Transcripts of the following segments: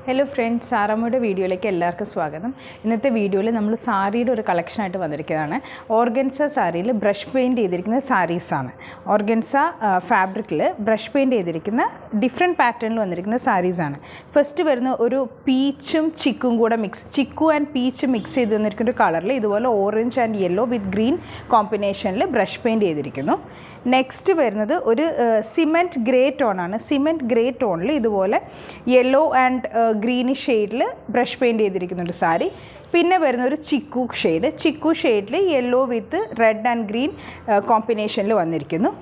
Hello friends, സാറാമ്മയുടെ വീഡിയോയിലേക്ക് എല്ലാവർക്കും സ്വാഗതം. ഇന്നത്തെ വീഡിയോയിൽ നമ്മൾ സാരിയുടെ ഒരു കളക്ഷനായിട്ട് വന്നിരിക്കുന്നതാണ്. ഓർഗൻസ സാരിയിൽ ബ്രഷ് പെയിൻറ്റ് ചെയ്തിരിക്കുന്ന സാരീസാണ്. ഓർഗൻസ ഫാബ്രിക്കിൽ ബ്രഷ് പെയിൻറ്റ് ചെയ്തിരിക്കുന്ന ഡിഫറെൻറ്റ് പാറ്റേണിൽ വന്നിരിക്കുന്ന സാരീസാണ്. ഫസ്റ്റ് വരുന്ന ഒരു പീച്ചും ചിക്കും കൂടെ ചിക്കു ആൻഡ് പീച്ച് മിക്സ് ചെയ്ത് വന്നിരിക്കുന്ന ഒരു കളറിൽ ഇതുപോലെ orange and yellow with green കോമ്പിനേഷനിൽ ബ്രഷ് പെയിൻറ്റ് ചെയ്തിരിക്കുന്നു. നെക്സ്റ്റ് വരുന്നത് ഒരു സിമെൻറ്റ് ഗ്രേ ടോണാണ്. സിമെൻറ്റ് ഗ്രേ ടോണിൽ ഇതുപോലെ യെല്ലോ ആൻഡ് ഗ്രീനിഷ് ഷെയ്ഡിൽ ബ്രഷ് പെയിൻറ്റ് ചെയ്തിരിക്കുന്നുണ്ട് സാരി. പിന്നെ വരുന്ന ഒരു ചിക്കു ഷെയ്ഡിൽ yellow with red and green കോമ്പിനേഷനിൽ വന്നിരിക്കുന്നു.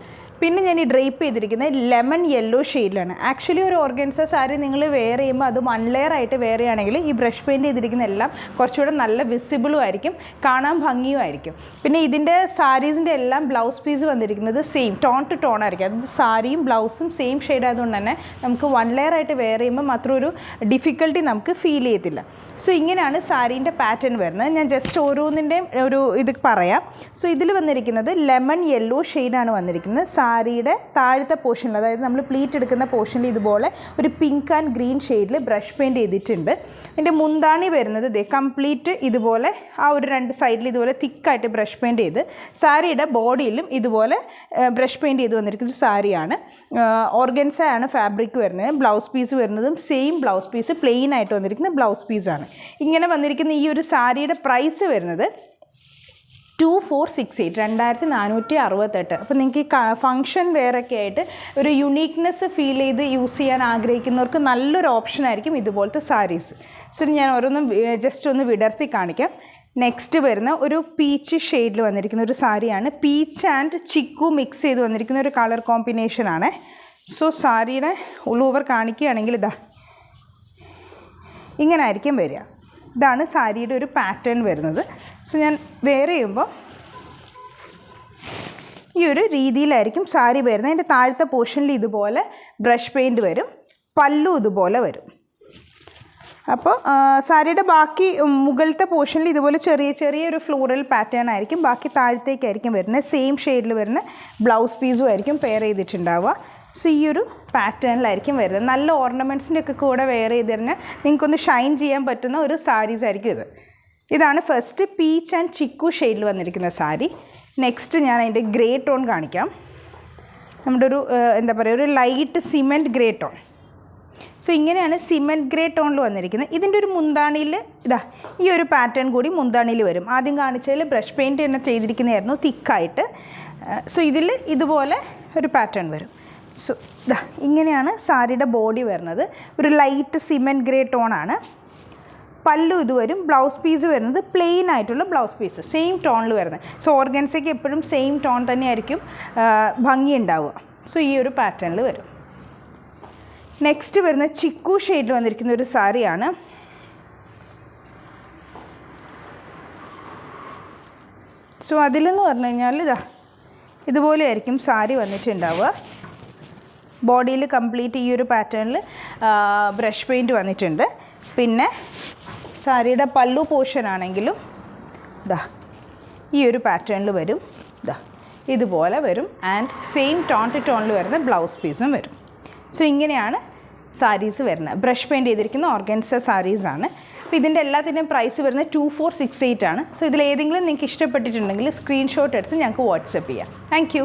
പിന്നെ ഞാൻ ഈ ഡ്രേപ്പ് ചെയ്തിരിക്കുന്നത് ലെമൺ യെല്ലോ ഷെയ്ഡിലാണ്. ആക്ച്വലി ഒരു ഓർഗൻസ സാരി നിങ്ങൾ വെയർ ചെയ്യുമ്പോൾ അത് 1 ലെയർ ആയിട്ട് വെയർ ചെയ്യുകയാണെങ്കിൽ ഈ ബ്രഷ് പെയിൻറ്റ് ചെയ്തിരിക്കുന്ന എല്ലാം കുറച്ചുകൂടെ നല്ല വിസിബിളും ആയിരിക്കും, കാണാൻ ഭംഗിയും ആയിരിക്കും. പിന്നെ ഇതിൻ്റെ സാരീസിൻ്റെ എല്ലാം ബ്ലൗസ് പീസ് വന്നിരിക്കുന്നത് സെയിം ടോൺ ടു ടോൺ ആയിരിക്കും. അത് സാരിയും ബ്ലൗസും സെയിം ഷെയ്ഡ് ആയതുകൊണ്ട് തന്നെ നമുക്ക് 1 ലെയർ ആയിട്ട് വെയർ ചെയ്യുമ്പോൾ മാത്രം ഒരു ഡിഫിക്കൽട്ടി നമുക്ക് ഫീൽ ചെയ്യത്തില്ല. സോ ഇങ്ങനെയാണ് സാരീൻ്റെ പാറ്റേൺ വരുന്നത്. ഞാൻ ജസ്റ്റ് ഓരോന്നിൻ്റെയും ഒരു ഇത് പറയാം. സോ ഇതിൽ വന്നിരിക്കുന്നത് ലെമൺ യെല്ലോ ഷെയ്ഡാണ് വന്നിരിക്കുന്നത്. സാരിയുടെ താഴത്തെ പോർഷനിൽ, അതായത് നമ്മൾ പ്ലീറ്റ് എടുക്കുന്ന പോർഷനിൽ ഇതുപോലെ ഒരു പിങ്ക് ആൻഡ് ഗ്രീൻ ഷെയ്ഡിൽ ബ്രഷ് പെയിൻറ്റ് ചെയ്തിട്ടുണ്ട്. ഇതിൻ്റെ മുന്താണി വരുന്നത് കംപ്ലീറ്റ് ഇതുപോലെ ആ ഒരു 2 സൈഡിൽ ഇതുപോലെ തിക്കായിട്ട് ബ്രഷ് പെയിൻറ്റ് ചെയ്ത് സാരിയുടെ ബോഡിയിലും ഇതുപോലെ ബ്രഷ് പെയിൻറ്റ് ചെയ്ത് വന്നിരിക്കുന്ന സാരിയാണ്. ഓർഗൻസയാണ് ഫാബ്രിക് വരുന്നത്. ബ്ലൗസ് പീസ് വരുന്നതും സെയിം ബ്ലൗസ് പീസ്, പ്ലെയിൻ ആയിട്ട് വന്നിരിക്കുന്ന ബ്ലൗസ് പീസാണ്. ഇങ്ങനെ വന്നിരിക്കുന്ന ഈ ഒരു സാരിയുടെ പ്രൈസ് വരുന്നത് 2468, 2468. അപ്പോൾ നിങ്ങൾക്ക് ഈ ഫങ്ഷൻ വെയറൊക്കെ ആയിട്ട് ഒരു യുണീക്നെസ് ഫീൽ ചെയ്ത് യൂസ് ചെയ്യാൻ ആഗ്രഹിക്കുന്നവർക്ക് നല്ലൊരു ഓപ്ഷനായിരിക്കും ഇതുപോലത്തെ സാരീസ്. സോ ഞാൻ ഓരോന്നും ജസ്റ്റ് ഒന്ന് വിടർത്തി കാണിക്കാം. നെക്സ്റ്റ് വരുന്ന ഒരു പീച്ച് ഷെയ്ഡിൽ വന്നിരിക്കുന്ന ഒരു സാരിയാണ്. പീച്ച് ആൻഡ് ചിക്കു മിക്സ് ചെയ്ത് വന്നിരിക്കുന്ന ഒരു കളർ കോമ്പിനേഷനാണ്. സോ സാരിയുടെ ഓൾ ഓവർ കാണിക്കുകയാണെങ്കിൽ ഇങ്ങനെ ആയിരിക്കും വരിക. ഇതാണ് സാരിയുടെ ഒരു പാറ്റേൺ വരുന്നത്. സോ ഞാൻ വെയർ ചെയ്യുമ്പോൾ ഈ ഒരു രീതിയിലായിരിക്കും സാരി വരുന്നത്. അതിൻ്റെ താഴത്തെ പോർഷനിൽ ഇതുപോലെ ബ്രഷ് പെയിൻറ്റ് വരും, പല്ലു ഇതുപോലെ വരും. അപ്പോൾ സാരിയുടെ ബാക്കി മുകളിലത്തെ പോർഷനിൽ ഇതുപോലെ ചെറിയ ഒരു ഫ്ലോറൽ പാറ്റേൺ ആയിരിക്കും. ബാക്കി താഴത്തേക്കായിരിക്കും വരുന്നത്. സെയിം ഷെയ്ഡിൽ വരുന്ന ബ്ലൗസ് പീസും ആയിരിക്കും പെയർ ചെയ്തിട്ടുണ്ടാവുക. സോ ഈ ഒരു പാറ്റേണിലായിരിക്കും വരുന്നത്. നല്ല ഓർണമെൻറ്റ്സിൻ്റെ ഒക്കെ കൂടെ വെയർ ചെയ്ത് കഴിഞ്ഞാൽ നിങ്ങൾക്കൊന്ന് ഷൈൻ ചെയ്യാൻ പറ്റുന്ന ഒരു സാരീസ് ആയിരിക്കും ഇത്. ഇതാണ് ഫസ്റ്റ് പീച്ച് ആൻഡ് ചിക്കു ഷെയ്ഡിൽ വന്നിരിക്കുന്ന സാരി. നെക്സ്റ്റ് ഞാൻ അതിൻ്റെ ഗ്രേ ടോൺ കാണിക്കാം. നമ്മുടെ ഒരു എന്താ പറയുക, ഒരു light cement grey tone. So ഇങ്ങനെയാണ് സിമെൻറ്റ് ഗ്രേ ടോണിൽ വന്നിരിക്കുന്നത്. ഇതിൻ്റെ ഒരു മുന്താണിയിൽ ഈ ഒരു പാറ്റേൺ കൂടി മുന്താണിയിൽ വരും. ആദ്യം കാണിച്ചതിൽ ബ്രഷ് പെയിൻറ്റ് തന്നെ ചെയ്തിരിക്കുന്നതായിരുന്നു തിക്കായിട്ട്. സോ ഇതിൽ ഇതുപോലെ ഒരു പാറ്റേൺ വരും. സോ ഇങ്ങനെയാണ് സാരിയുടെ ബോഡി വരുന്നത്. ഒരു ലൈറ്റ് സിമെൻറ്റ് ഗ്രേ ടോണാണ്. പല്ലു ഇത് വരും. ബ്ലൗസ് പീസ് വരുന്നത് പ്ലെയിൻ ആയിട്ടുള്ള ബ്ലൗസ് പീസ്, സെയിം ടോണിൽ വരുന്നത്. സോ ഓർഗൻസയ്ക്ക് എപ്പോഴും സെയിം ടോൺ തന്നെയായിരിക്കും ഭംഗി ഉണ്ടാവുക. സോ ഈ ഒരു പാറ്റേണിൽ വരും. നെക്സ്റ്റ് വരുന്ന ചിക്കു ഷെയ്ഡിൽ വന്നിരിക്കുന്ന ഒരു സാരിയാണ്. സോ അതിലെന്ന് പറഞ്ഞു കഴിഞ്ഞാൽ ഇതുപോലെ ആയിരിക്കും സാരി വന്നിട്ടുണ്ടാവുക. ബോഡിയിൽ കംപ്ലീറ്റ് ഈ ഒരു പാറ്റേണിൽ ബ്രഷ് പെയിൻറ്റ് വന്നിട്ടുണ്ട്. പിന്നെ സാരിയുടെ പല്ലു പോർഷൻ ആണെങ്കിലും ഈ ഒരു പാറ്റേണിൽ വരും. ഇതുപോലെ വരും. ആൻഡ് സെയിം ടോൺ ടു ടോണിൽ വരുന്ന ബ്ലൗസ് പീസും വരും. സോ ഇങ്ങനെയാണ് സാരീസ് വരുന്നത്. ബ്രഷ് പെയിൻറ്റ് ചെയ്തിരിക്കുന്ന ഓർഗൻസ സാരീസാണ്. അപ്പോൾ ഇതിൻ്റെ എല്ലാത്തിൻ്റെയും പ്രൈസ് വരുന്നത് 2468 ആണ്. സോ ഇതിലേതെങ്കിലും നിങ്ങൾക്ക് ഇഷ്ടപ്പെട്ടിട്ടുണ്ടെങ്കിൽ സ്ക്രീൻഷോട്ട് എടുത്ത് ഞങ്ങൾക്ക് വാട്സപ്പ് ചെയ്യാം. Thank you.